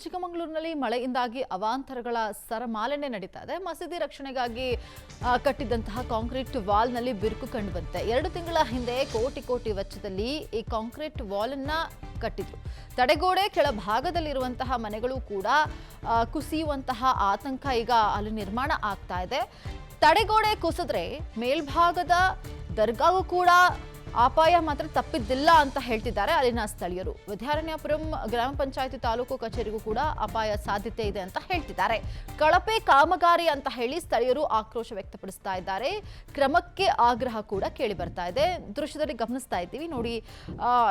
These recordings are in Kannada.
ಚಿಕ್ಕಮಗಳೂರಿನಲ್ಲಿ ಮಳೆಯಿಂದಾಗಿ ಅವಾಂತರಗಳ ಸರಮಾಲೆನೆ ನಡೀತಾ ಇದೆ. ಮಸೀದಿ ರಕ್ಷಣೆಗಾಗಿ ಕಟ್ಟಿದಂತಹ ಕಾಂಕ್ರೀಟ್ ವಾಲ್ನಲ್ಲಿ ಬಿರುಕು ಕಂಡುಬಂದಿದೆ. 2 ತಿಂಗಳ ಹಿಂದೆ ಕೋಟಿ ವೆಚ್ಚದಲ್ಲಿ ಈ ಕಾಂಕ್ರೀಟ್ ವಾಲ್ ಅನ್ನ ಕಟ್ಟಿದ್ರು. ತಡೆಗೋಡೆ ಕೆಳಭಾಗದಲ್ಲಿರುವಂತಹ ಮನೆಗಳು ಕೂಡ ಕುಸಿಯುವಂತಹ ಆತಂಕ ಈಗ ಅಲ್ಲಿ ನಿರ್ಮಾಣ ಆಗ್ತಾ ಇದೆ. ತಡೆಗೋಡೆ ಕುಸಿದ್ರೆ ಮೇಲ್ಭಾಗದ ದರ್ಗಾಗೂ ಕೂಡ ಅಪಾಯ ಮಾತ್ರ ತಪ್ಪಿದ್ದಿಲ್ಲ ಅಂತ ಹೇಳ್ತಿದ್ದಾರೆ ಅಲ್ಲಿನ ಸ್ಥಳೀಯರು. ವಿದ್ಯಾರಣ್ಯಪುರಂ ಗ್ರಾಮ ಪಂಚಾಯತಿ ತಾಲೂಕು ಕಚೇರಿಗೂ ಕೂಡ ಅಪಾಯ ಸಾಧ್ಯತೆ ಇದೆ ಅಂತ ಹೇಳ್ತಿದ್ದಾರೆ. ಕಳಪೆ ಕಾಮಗಾರಿ ಅಂತ ಹೇಳಿ ಸ್ಥಳೀಯರು ಆಕ್ರೋಶ ವ್ಯಕ್ತಪಡಿಸ್ತಾ ಇದ್ದಾರೆ. ಕ್ರಮಕ್ಕೆ ಆಗ್ರಹ ಕೂಡ ಕೇಳಿ ಬರ್ತಾ ಇದೆ. ದೃಶ್ಯದಲ್ಲಿ ಗಮನಿಸ್ತಾ ಇದ್ದೀವಿ ನೋಡಿ,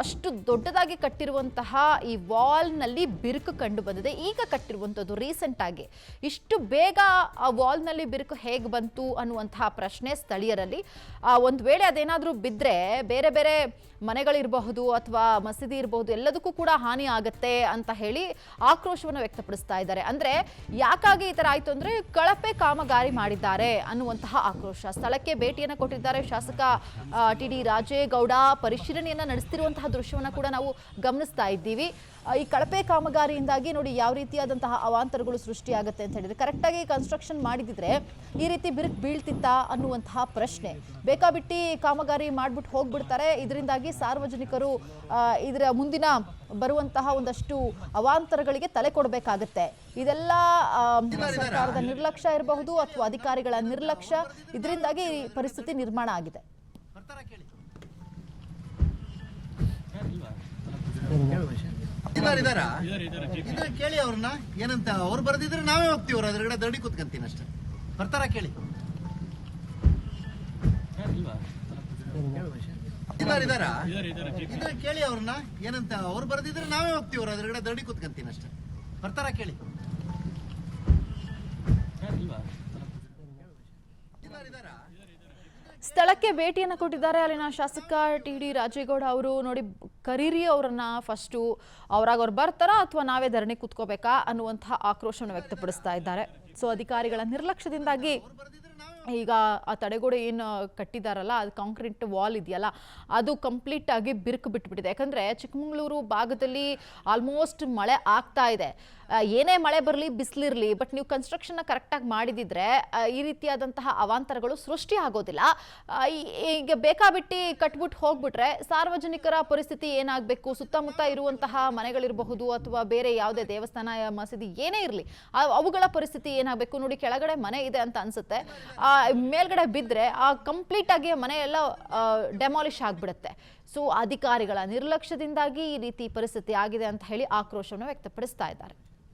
ಅಷ್ಟು ದೊಡ್ಡದಾಗಿ ಕಟ್ಟಿರುವಂತಹ ಈ ವಾಲ್ನಲ್ಲಿ ಬಿರುಕು ಕಂಡು ಬಂದಿದೆ. ಈಗ ಕಟ್ಟಿರುವಂಥದ್ದು ರೀಸೆಂಟ್ ಆಗಿ. ಇಷ್ಟು ಬೇಗ ಆ ವಾಲ್ನಲ್ಲಿ ಬಿರುಕು ಹೇಗೆ ಬಂತು ಅನ್ನುವಂತಹ ಪ್ರಶ್ನೆ ಸ್ಥಳೀಯರಲ್ಲಿ. ಒಂದು ವೇಳೆ ಅದೇನಾದರೂ ಬಿದ್ದರೆ ಬೇರೆ ಬೇರೆ ಮನೆಗಳಿರಬಹುದು ಅಥವಾ ಮಸೀದಿ ಇರಬಹುದು, ಎಲ್ಲದಕ್ಕೂ ಕೂಡ ಹಾನಿ ಆಗುತ್ತೆ ಅಂತ ಹೇಳಿ ಆಕ್ರೋಶವನ್ನು ವ್ಯಕ್ತಪಡಿಸ್ತಾ ಇದ್ದಾರೆ. ಅಂದ್ರೆ ಯಾಕಾಗಿ ಈ ತರ ಆಯ್ತು ಅಂದ್ರೆ ಕಳಪೆ ಕಾಮಗಾರಿ ಮಾಡಿದ್ದಾರೆ ಅನ್ನುವಂತಹ ಆಕ್ರೋಶ. ಸ್ಥಳಕ್ಕೆ ಭೇಟಿಯನ್ನು ಕೊಟ್ಟಿದ್ದಾರೆ ಶಾಸಕ ಟಿ.ಡಿ. ರಾಜೇಗೌಡ. ಪರಿಶೀಲನೆಯನ್ನ ನಡೆಸ್ತಿರುವಂತಹ ದೃಶ್ಯವನ್ನ ಕೂಡ ನಾವು ಗಮನಿಸ್ತಾ ಇದ್ದೀವಿ. ಈ ಕಳಪೆ ಕಾಮಗಾರಿಯಿಂದಾಗಿ ನೋಡಿ ಯಾವ ರೀತಿಯಾದಂತಹ ಅವಾಂತರಗಳು ಸೃಷ್ಟಿಯಾಗುತ್ತೆ ಅಂತ ಹೇಳಿದ್ರೆ, ಕರೆಕ್ಟಾಗಿ ಕನ್ಸ್ಟ್ರಕ್ಷನ್ ಮಾಡಿದಿದ್ರೆ ಈ ರೀತಿ ಬಿರುಕು ಬೀಳ್ತಿತ್ತಾ ಅನ್ನುವಂತಹ ಪ್ರಶ್ನೆ. ಬೇಕಾಬಿಟ್ಟಿ ಕಾಮಗಾರಿ ಮಾಡ್ಬಿಟ್ಟು ಹೋಗ್ಬಿಡ್ತಾರೆ. ಇದರಿಂದಾಗಿ ಸಾರ್ವಜನಿಕರು ಇದರ ಮುಂದಿನ ಬರುವಂತಹ ಒಂದಷ್ಟು ಅವಾಂತರಗಳಿಗೆ ತಲೆ ಕೊಡಬೇಕಾಗತ್ತೆ. ಇದೆಲ್ಲ ಸರ್ಕಾರದ ನಿರ್ಲಕ್ಷ್ಯ ಇರಬಹುದು ಅಥವಾ ಅಧಿಕಾರಿಗಳ ನಿರ್ಲಕ್ಷ್ಯ, ಇದರಿಂದಾಗಿ ಈ ಪರಿಸ್ಥಿತಿ ನಿರ್ಮಾಣ ಆಗಿದೆ. ಕೇಳಿ ಅವ್ರನ್ನ ಏನಂತ ಅವ್ರು ಬರ್ದಿದ್ರೆ ನಾವೇ ಹೋಗ್ತೀವಿ. ಅವ್ರ ಅದ್ರಗಡೆ ದಡಿ ಕೂತ್ಕೊಂತೀನಿ ಅಷ್ಟೇ. ಬರ್ತಾರ ಕೇಳಿ. ಕೇಳಿ ಅವ್ರನ್ನ ಏನಂತ ಅವ್ರು ಬರ್ದಿದ್ರೆ ನಾವೇ ಹೋಗ್ತೀವಿ. ಅವ್ರ ಅದ್ರಗಡೆ ದಡಿ ಕೂತ್ಕೊಂತೀನಿ ಅಷ್ಟೇ. ಬರ್ತಾರ ಕೇಳಿ. ಸ್ಥಳಕ್ಕೆ ಭೇಟಿಯನ್ನು ಕೊಟ್ಟಿದ್ದಾರೆ ಅಲ್ಲಿನ ಶಾಸಕ ಟಿ.ಡಿ. ರಾಜೇಗೌಡ ಅವರು. ನೋಡಿ, ಕರೀರಿ ಅವರನ್ನ ಫಸ್ಟು, ಅವ್ರಾಗ ಬರ್ತಾರಾ ಅಥವಾ ನಾವೇ ಧರಣಿ ಕೂತ್ಕೋಬೇಕಾ ಅನ್ನುವಂತಹ ಆಕ್ರೋಶವನ್ನು ವ್ಯಕ್ತಪಡಿಸ್ತಾ ಇದ್ದಾರೆ. ಸೊ ಅಧಿಕಾರಿಗಳ ನಿರ್ಲಕ್ಷ್ಯದಿಂದಾಗಿ ಈಗ ಆ ತಡೆಗೋಡೆ ಏನು ಕಟ್ಟಿದಾರಲ್ಲ, ಅದು ಕಾಂಕ್ರೀಟ್ ವಾಲ್ ಇದೆಯಲ್ಲ, ಅದು ಕಂಪ್ಲೀಟ್ ಆಗಿ ಬಿರುಕು ಬಿಟ್ಬಿಟ್ಟಿದೆ. ಯಾಕಂದರೆ ಚಿಕ್ಕಮಗಳೂರು ಭಾಗದಲ್ಲಿ ಆಲ್ಮೋಸ್ಟ್ ಮಳೆ ಆಗ್ತಾ ಇದೆ. ಏನೇ ಮಳೆ ಬರಲಿ, ಬಿಸಿಲಿರಲಿ, ಬಟ್ ನೀವು ಕನ್ಸ್ಟ್ರಕ್ಷನ್ನ ಕರೆಕ್ಟಾಗಿ ಮಾಡಿದಿದ್ರೆ ಈ ರೀತಿಯಾದಂತಹ ಅವಾಂತರಗಳು ಸೃಷ್ಟಿ ಆಗೋದಿಲ್ಲ. ಈಗ ಬೇಕಾಬಿಟ್ಟು ಕಟ್ಬಿಟ್ಟು ಹೋಗ್ಬಿಟ್ರೆ ಸಾರ್ವಜನಿಕರ ಪರಿಸ್ಥಿತಿ ಏನಾಗಬೇಕು? ಸುತ್ತಮುತ್ತ ಇರುವಂತಹ ಮನೆಗಳಿರಬಹುದು ಅಥವಾ ಬೇರೆ ಯಾವುದೇ ದೇವಸ್ಥಾನ, ಮಸೀದಿ ಏನೇ ಇರಲಿ, ಅವುಗಳ ಪರಿಸ್ಥಿತಿ ಏನಾಗಬೇಕು? ನೋಡಿ, ಕೆಳಗಡೆ ಮನೆ ಇದೆ ಅಂತ ಅನ್ಸುತ್ತೆ, ಮೇಲ್ಗಡೆ ಬಿದ್ದರೆ ಆ ಕಂಪ್ಲೀಟ್ ಆಗಿ ಮನೆ ಎಲ್ಲ ಡೆಮಾಲಿಷ್ ಆಗಿಬಿಡುತ್ತೆ. ಸೊ ಅಧಿಕಾರಿಗಳ ನಿರ್ಲಕ್ಷ್ಯದಿಂದಾಗಿ ಈ ರೀತಿ ಪರಿಸ್ಥಿತಿ ಆಗಿದೆ ಅಂತ ಹೇಳಿ ಆಕ್ರೋಶವನ್ನು ವ್ಯಕ್ತಪಡಿಸ್ತಾ ಇದ್ದಾರೆ.